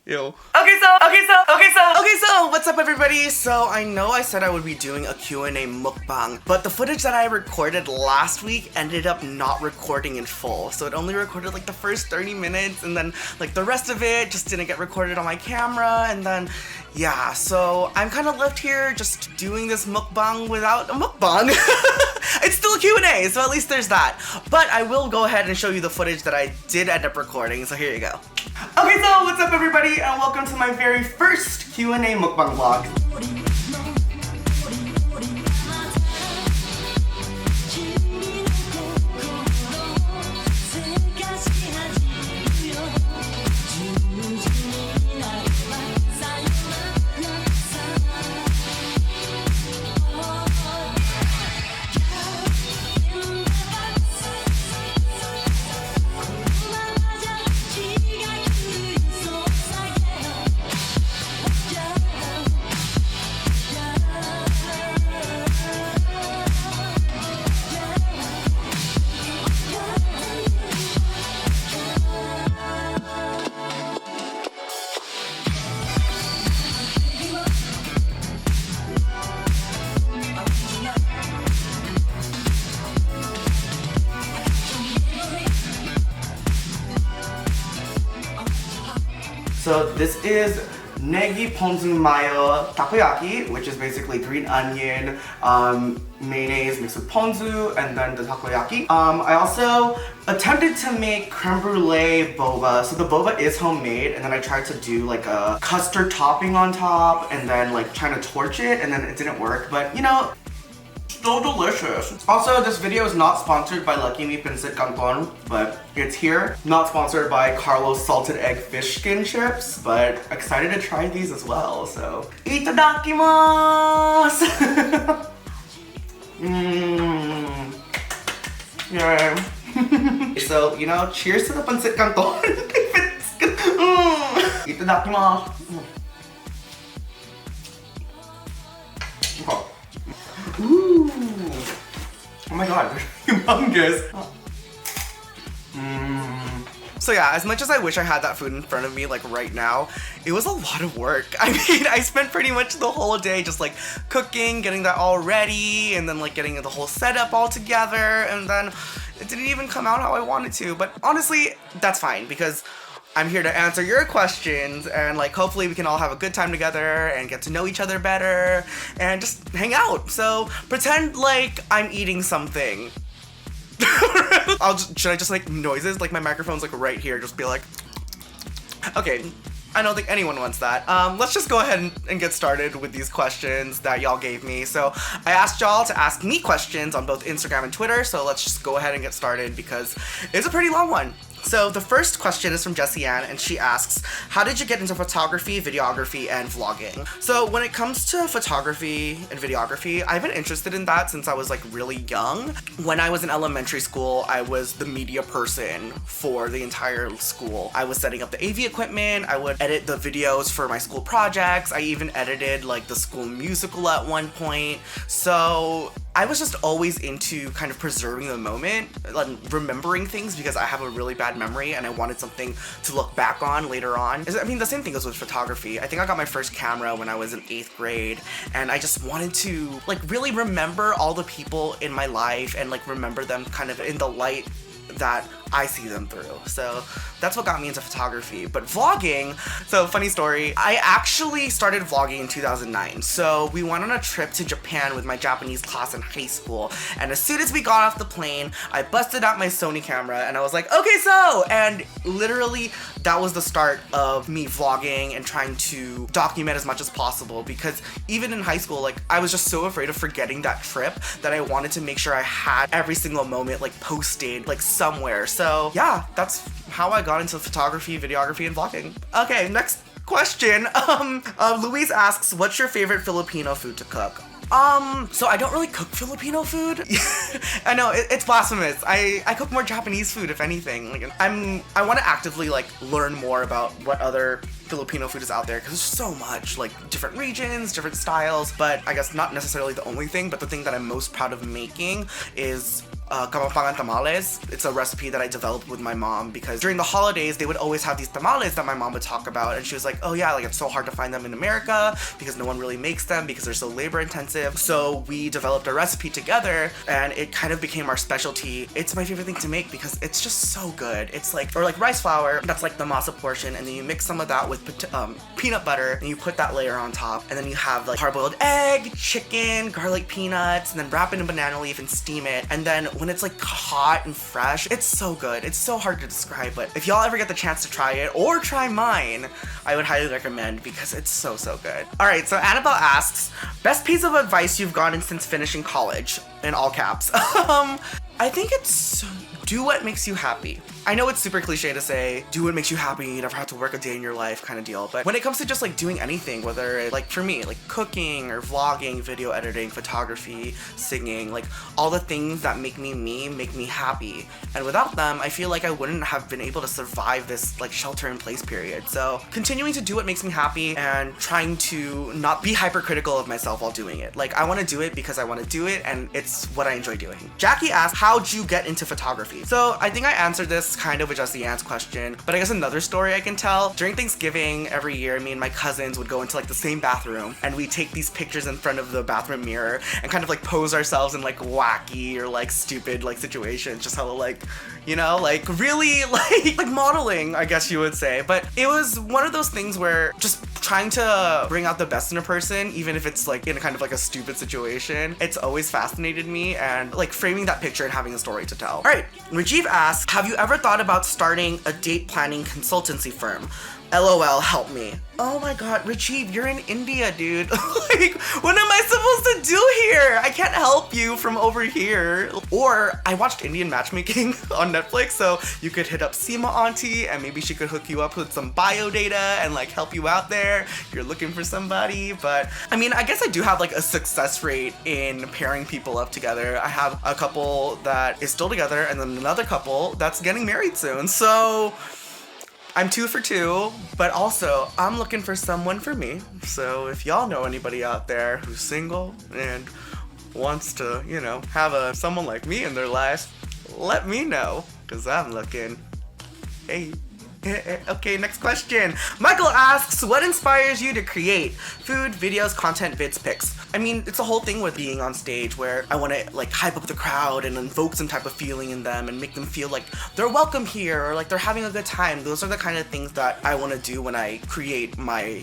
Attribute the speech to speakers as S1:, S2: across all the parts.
S1: Ew. Okay, so, what's up everybody? So, I know I said I would be doing a Q&A mukbang, but the footage that I recorded last week ended up not recording in full. So it only recorded like the first 30 minutes and then like the rest of it just didn't get recorded on my camera, and then yeah, so I'm kind of left here just doing this mukbang without a mukbang. It's still a Q&A, so at least there's that. But I will go ahead and show you the footage that I did end up recording, so here you go. Okay, so what's up everybody, and welcome to my very first Q&A mukbang vlog. So this is negi ponzu mayo takoyaki, which is basically green onion, mayonnaise mixed with ponzu, and then the takoyaki. I also attempted to make creme brulee boba. So the boba is homemade, and then I tried to do like a custard topping on top, and then like trying to torch it, and then it didn't work. But you know, so delicious. Also, this video is not sponsored by Lucky Me Pinsit Canton, but it's here. Not sponsored by Carlos Salted Egg Fish Skin Chips, but excited to try these as well, so. Itadakimasu! Yeah. So, you know, cheers to the Pinsit Canton. Itadakimasu. Okay. Ooh! Oh my god, they're humongous! So yeah, as much as I wish I had that food in front of me like right now, it was a lot of work. I mean, I spent pretty much the whole day just like cooking, getting that all ready, and then like getting the whole setup all together, and then it didn't even come out how I wanted to. But honestly, that's fine because I'm here to answer your questions, and like hopefully we can all have a good time together and get to know each other better and just hang out. So pretend like I'm eating something. Should I just make noises? Like my microphone's like right here, just be like, okay. I don't think anyone wants that. Let's just go ahead and get started with these questions that y'all gave me. So I asked y'all to ask me questions on both Instagram and Twitter, so let's just go ahead and get started because it's a pretty long one. So the first question is from Jessie Ann, and she asks, how did you get into photography, videography, and vlogging? So when it comes to photography and videography, I've been interested in that since I was like really young. When I was in elementary school, I was the media person for the entire school. I was setting up the AV equipment, I would edit the videos for my school projects, I even edited like the school musical at one point. So I was just always into kind of preserving the moment, like remembering things because I have a really bad memory and I wanted something to look back on later on. I mean, the same thing goes with photography. I think I got my first camera when I was in 8th grade, and I just wanted to like really remember all the people in my life and like remember them kind of in the light that I see them through. So that's what got me into photography. But vlogging, so funny story, I actually started vlogging in 2009. So we went on a trip to Japan with my Japanese class in high school, and as soon as we got off the plane, I busted out my Sony camera and I was like, okay, so, and literally that was the start of me vlogging and trying to document as much as possible, because even in high school, like I was just so afraid of forgetting that trip that I wanted to make sure I had every single moment like posted like somewhere. So yeah, that's how I got into photography, videography, and vlogging. Okay, next question. Louise asks, what's your favorite Filipino food to cook? So I don't really cook Filipino food. I know, it's blasphemous. I cook more Japanese food, if anything. Like, I want to actively like learn more about what other Filipino food is out there, because there's so much, like different regions, different styles, but I guess not necessarily the only thing, but the thing that I'm most proud of making is Kapampangan tamales. It's a recipe that I developed with my mom because during the holidays, they would always have these tamales that my mom would talk about. And she was like, oh yeah, like it's so hard to find them in America because no one really makes them because they're so labor intensive. So we developed a recipe together and it kind of became our specialty. It's my favorite thing to make because it's just so good. It's like, or like rice flour, that's like the masa portion, and then you mix some of that with peanut butter and you put that layer on top, and then you have like hard-boiled egg, chicken, garlic peanuts, and then wrap it in banana leaf and steam it. And then when it's like hot and fresh, it's so good. It's so hard to describe, but if y'all ever get the chance to try it or try mine, I would highly recommend because it's so good. All right, so Annabelle asks, best piece of advice you've gotten since finishing college, in all caps. I think it's do what makes you happy. I know it's super cliche to say, do what makes you happy, you never have to work a day in your life kind of deal, but when it comes to just like doing anything, whether it, like for me, like cooking or vlogging, video editing, photography, singing, like all the things that make me happy. And without them, I feel like I wouldn't have been able to survive this like shelter in place period. So continuing to do what makes me happy and trying to not be hypercritical of myself while doing it. Like I want to do it because I want to do it and it's what I enjoy doing. Jackie asked, how'd you get into photography? So I think I answered this kind of with just the Ant's question, but I guess another story I can tell. During Thanksgiving every year, me and my cousins would go into like the same bathroom and we take these pictures in front of the bathroom mirror and kind of like pose ourselves in like wacky or like stupid like situations, just hella like, you know, like really like modeling, I guess you would say. But it was one of those things where just trying to bring out the best in a person, even if it's like in a kind of like a stupid situation, it's always fascinated me, and like framing that picture and having a story to tell. All right, Rajiv asks, have you ever thought about starting a date planning consultancy firm? LOL, help me. Oh my god, Rajiv, you're in India, dude. Like, what am I supposed to do here? I can't help you from over here. Or, I watched Indian matchmaking on Netflix, so you could hit up Seema Auntie and maybe she could hook you up with some bio data and like help you out there if you're looking for somebody. But, I mean, I guess I do have like a success rate in pairing people up together. I have a couple that is still together and then another couple that's getting married soon. So, I'm 2 for 2, but also I'm looking for someone for me. So if y'all know anybody out there who's single and wants to, you know, have someone like me in their life, let me know, because I'm looking. Hey. Okay, next question. Michael asks, what inspires you to create food, videos, content, vids, pics? I mean, it's a whole thing with being on stage where I want to like hype up the crowd and invoke some type of feeling in them and make them feel like they're welcome here or like they're having a good time. Those are the kind of things that I want to do when I create my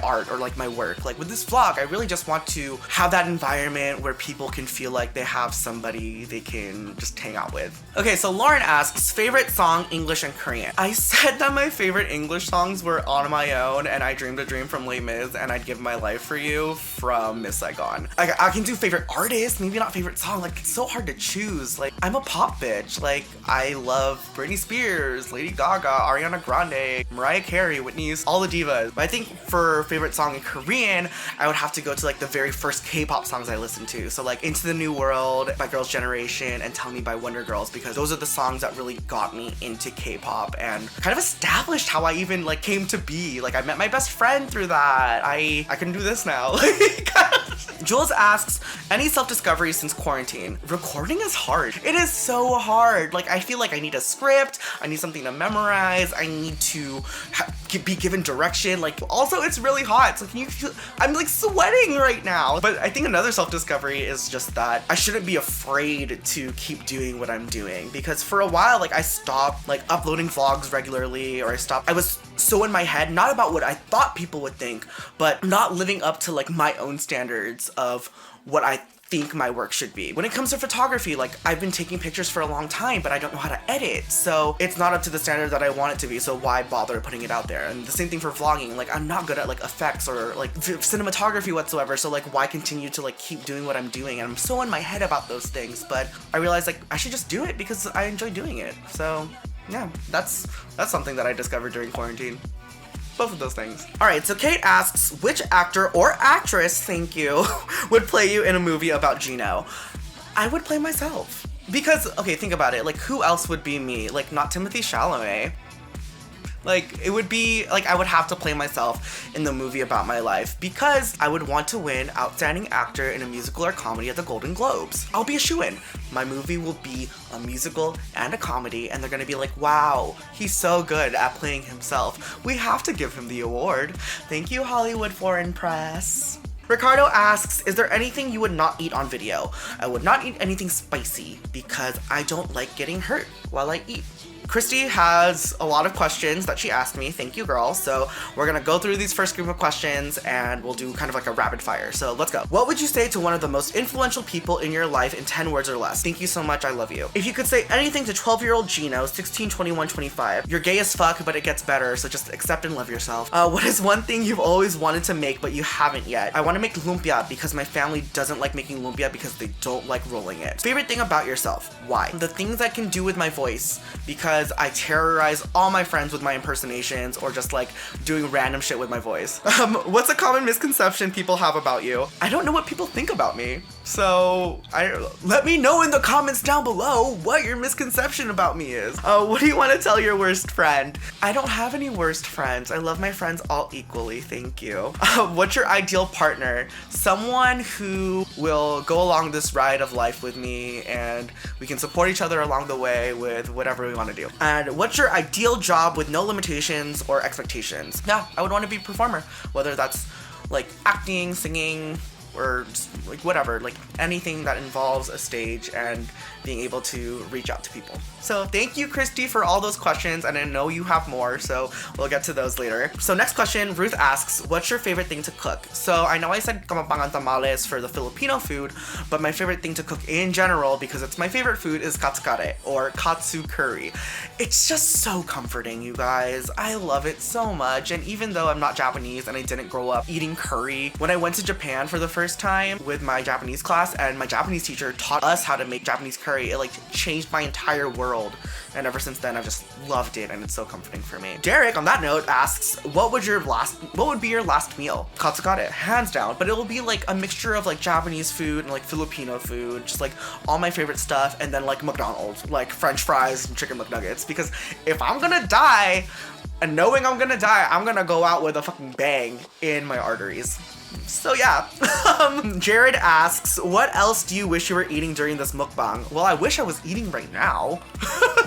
S1: art or like my work. Like with this vlog, I really just want to have that environment where people can feel like they have somebody they can just hang out with. Okay, so Lauren asks, favorite song, English and Korean. I said that my favorite English songs were On My Own and I Dreamed a Dream from Les Mis and I'd Give My Life for You from Miss Saigon. I can do favorite artist, maybe not favorite song. Like it's so hard to choose. Like I'm a pop bitch. Like I love Britney Spears, Lady Gaga, Ariana Grande, Mariah Carey, Whitney Houston, all the divas. But I think for favorite song in Korean, I would have to go to like the very first K-pop songs I listened to. So like Into the New World by Girls' Generation and Tell Me by Wonder Girls, because those are the songs that really got me into K-pop and kind of established how I even like came to be. Like I met my best friend through that. I can do this now. Jules asks, any self-discovery since quarantine? Recording is hard. It is so hard. Like I feel like I need a script, I need something to memorize, I need to be given direction. Like also it's really hot, so can you feel, I'm like sweating right now. But I think another self-discovery is just that I shouldn't be afraid to keep doing what I'm doing, because for a while like I stopped like uploading vlogs regularly, or I was so in my head, not about what I thought people would think, but not living up to like my own standards of what I think my work should be. When it comes to photography, like I've been taking pictures for a long time, but I don't know how to edit. So it's not up to the standard that I want it to be. So why bother putting it out there? And the same thing for vlogging. Like I'm not good at like effects or like cinematography whatsoever. So like why continue to like keep doing what I'm doing? And I'm so in my head about those things, but I realized like I should just do it because I enjoy doing it. So yeah, that's something that I discovered during quarantine. Both of those things. All right, so Kate asks, which actor or actress, thank you, would play you in a movie about Gino? I would play myself. Because, okay, think about it. Like, who else would be me? Like, not Timothée Chalamet. Like, it would be, like, I would have to play myself in the movie about my life because I would want to win Outstanding Actor in a Musical or Comedy at the Golden Globes. I'll be a shoo-in. My movie will be a musical and a comedy, and they're gonna be like, wow, he's so good at playing himself. We have to give him the award. Thank you, Hollywood Foreign Press. Ricardo asks, is there anything you would not eat on video? I would not eat anything spicy because I don't like getting hurt while I eat. Christy has a lot of questions that she asked me. Thank you, girl. So we're gonna go through these first group of questions and we'll do kind of like a rapid fire. So let's go. What would you say to one of the most influential people in your life in 10 words or less? Thank you so much. I love you. If you could say anything to 12-year-old Gino, 16, 21, 25, you're gay as fuck, but it gets better. So just accept and love yourself. What is one thing you've always wanted to make, but you haven't yet? I want to make lumpia because my family doesn't like making lumpia because they don't like rolling it. Favorite thing about yourself? Why? The things I can do with my voice, because I terrorize all my friends with my impersonations or just like doing random shit with my voice. What's a common misconception people have about you? I don't know what people think about me. So let me know in the comments down below what your misconception about me is. What do you want to tell your worst friend? I don't have any worst friends. I love my friends all equally. Thank you. What's your ideal partner? Someone who will go along this ride of life with me and we can support each other along the way with whatever we want to do. And what's your ideal job with no limitations or expectations? Yeah, I would want to be a performer, whether that's like acting, singing, or just like whatever, like anything that involves a stage and being able to reach out to people. So thank you, Christy, for all those questions, and I know you have more, so we'll get to those later. So next question, Ruth asks, what's your favorite thing to cook? So I know I said kamapangan tamales for the Filipino food, but my favorite thing to cook in general, because it's my favorite food, is katsukare, or katsu curry. It's just so comforting, you guys. I love it so much, and even though I'm not Japanese and I didn't grow up eating curry, when I went to Japan for the first time with my Japanese class and my Japanese teacher taught us how to make Japanese curry, it like changed my entire world, and ever since then I've just loved it and it's so comforting for me. Derek, on that note, asks, what would be your last meal? Katsukare, hands down, but it will be like a mixture of like Japanese food and like Filipino food, just like all my favorite stuff, and then like McDonald's, like French fries and chicken McNuggets, because if I'm gonna die, and knowing I'm gonna die, I'm gonna go out with a fucking bang in my arteries. So yeah. Jared asks, what else do you wish you were eating during this mukbang? Well, I wish I was eating right now.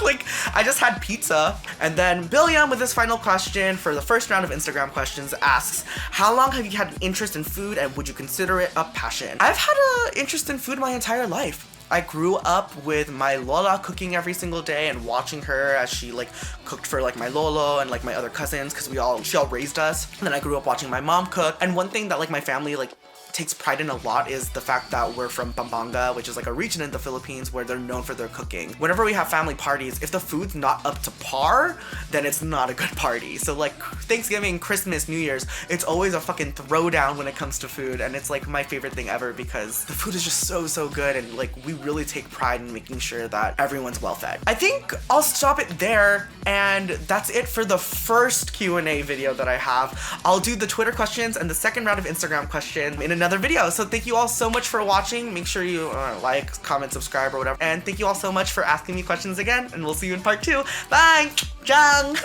S1: Like, I just had pizza. And then Billiam, with his final question for the first round of Instagram questions, asks, how long have you had an interest in food and would you consider it a passion? I've had an interest in food my entire life. I grew up with my Lola cooking every single day and watching her as she like cooked for like my Lolo and like my other cousins, because she all raised us. And then I grew up watching my mom cook. And one thing that like my family like takes pride in a lot is the fact that we're from Pampanga, which is like a region in the Philippines where they're known for their cooking. Whenever we have family parties, if the food's not up to par, then it's not a good party. So like Thanksgiving, Christmas, New Year's, it's always a fucking throwdown when it comes to food, and it's like my favorite thing ever because the food is just so good, and like we really take pride in making sure that everyone's well fed. I think I'll stop it there, and that's it for the first Q&A video that I have. I'll do the Twitter questions and the second round of Instagram questions in another video. So thank you all so much for watching. Make sure you like, comment, subscribe, or whatever. And thank you all so much for asking me questions again, and we'll see you in part 2. Bye! Jang!